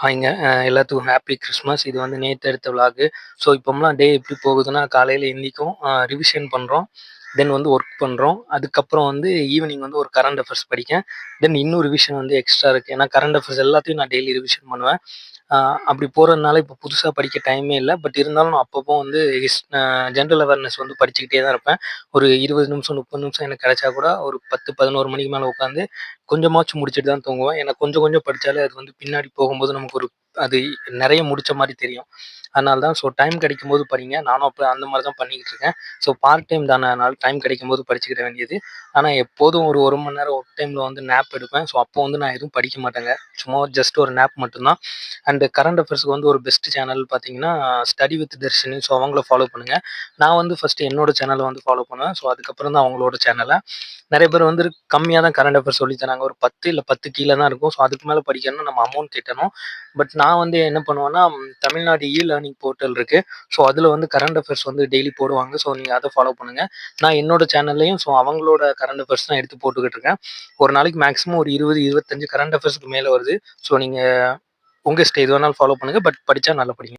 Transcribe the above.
ஹாய்ங்க. எல்லாத்துக்கும் happy Christmas. இது வந்து நேத்து எடுத்த விளாகு. ஸோ இப்போம்லாம் டே எப்படி போகுதுன்னா, காலையில எந்திரிக்கும், ரிவிஷன் பண்ணுறோம். தென் வந்து ஒர்க் பண்ணுறோம். அதுக்கப்புறம் வந்து ஈவினிங் வந்து ஒரு கரண்ட் அஃபேர்ஸ் படிக்கேன். தென் இன்னும் ரிவிஷன் வந்து எக்ஸ்ட்ரா இருக்குது. ஏன்னா கரண்ட் அஃபேர்ஸ் எல்லாத்தையும் நான் டெய்லி ரிவிஷன் பண்ணுவேன். அப்படி போகிறதுனால இப்போ புதுசாக படிக்க டைமே இல்லை. பட் இருந்தாலும் நான் அப்பப்போ வந்து ஜென்ரல் அவேர்னஸ் வந்து படிச்சுக்கிட்டே தான் இருப்பேன். ஒரு 20 நிமிஷம் 30 நிமிஷம் எனக்கு கிடைச்சா கூட ஒரு 10 11 மணிக்கு மேலே உட்காந்து கொஞ்சமாச்சும் முடிச்சுட்டு தான் தூங்குவேன். ஏன்னா கொஞ்சம் கொஞ்சம் படிச்சாலே அது வந்து பின்னாடி போகும்போது நமக்கு ஒரு அது நெறைய முடிச்ச மாரி தெரியும். அதனால தான் டைம் கிடைக்கும்போது படிங்க. நானும் அப்ப அந்த மாரி தான் பண்ணிக்கிட்டு இருக்கேன். பார்ட் டைம் தானே அதனால டைம் கிடைக்கும்போது படிச்சுக்கிட வேண்டியது. ஆனா எப்போதும் ஒரு 1 மணி நேரம் ஒர்க் டைம்ல வந்து நேப் எடுப்பேன். அப்போ வந்து நான் எதுவும் படிக்க மாட்டேங்க. சும்மா ஜஸ்ட் ஒரு நேப் மட்டும் தான். அண்ட் கரண்ட் அஃபேர்ஸ்க்கு வந்து ஒரு பெஸ்ட் சேனல் பார்த்தீங்கன்னா, ஸ்டடி வித் தர்ஷினி. அவங்கள ஃபாலோ பண்ணுங்க. நான் வந்து ஃபர்ஸ்ட் என்னோட சேனல வந்து ஃபாலோ பண்ணுவேன். அதுக்கப்புறம் தான் அவங்களோட சேனல. நெறைய பேர் வந்து கம்மியா தான் கரண்ட் அஃபேர்ஸ் சொல்லி தராங்க. ஒரு 10 இல்ல 10 கீழ தான் இருக்கும். அதுக்கு மேல படிக்கணும்னா நம்ம அமௌண்ட் கட்டணும். பட் நான் வந்து என்ன பண்ணுவேன்னா, தமிழ்நாடு லேர்னிங் போர்ட்டல் இருக்கு. அதுல வந்து கரண்ட் அஃபேர்ஸ் வந்து டெய்லி போடுவாங்க. நீங்க அத ஃபாலோ பண்ணுங்க. நான் என்னோட சேனல்லயும் அவங்களோட கரண்ட் அஃபேர்ஸ் தான் எடுத்து போட்டுக்கிட்டு இருக்கேன். ஒரு நாளைக்கு மேக்ஸிமம் ஒரு 20, 25 கரண்ட் அஃபேர்ஸ்க்கு மேல வருது. நீங்க உங்க எது வேணாலும் ஃபாலோ பண்ணுங்க. பட் படிச்சா நல்லா படிங்க.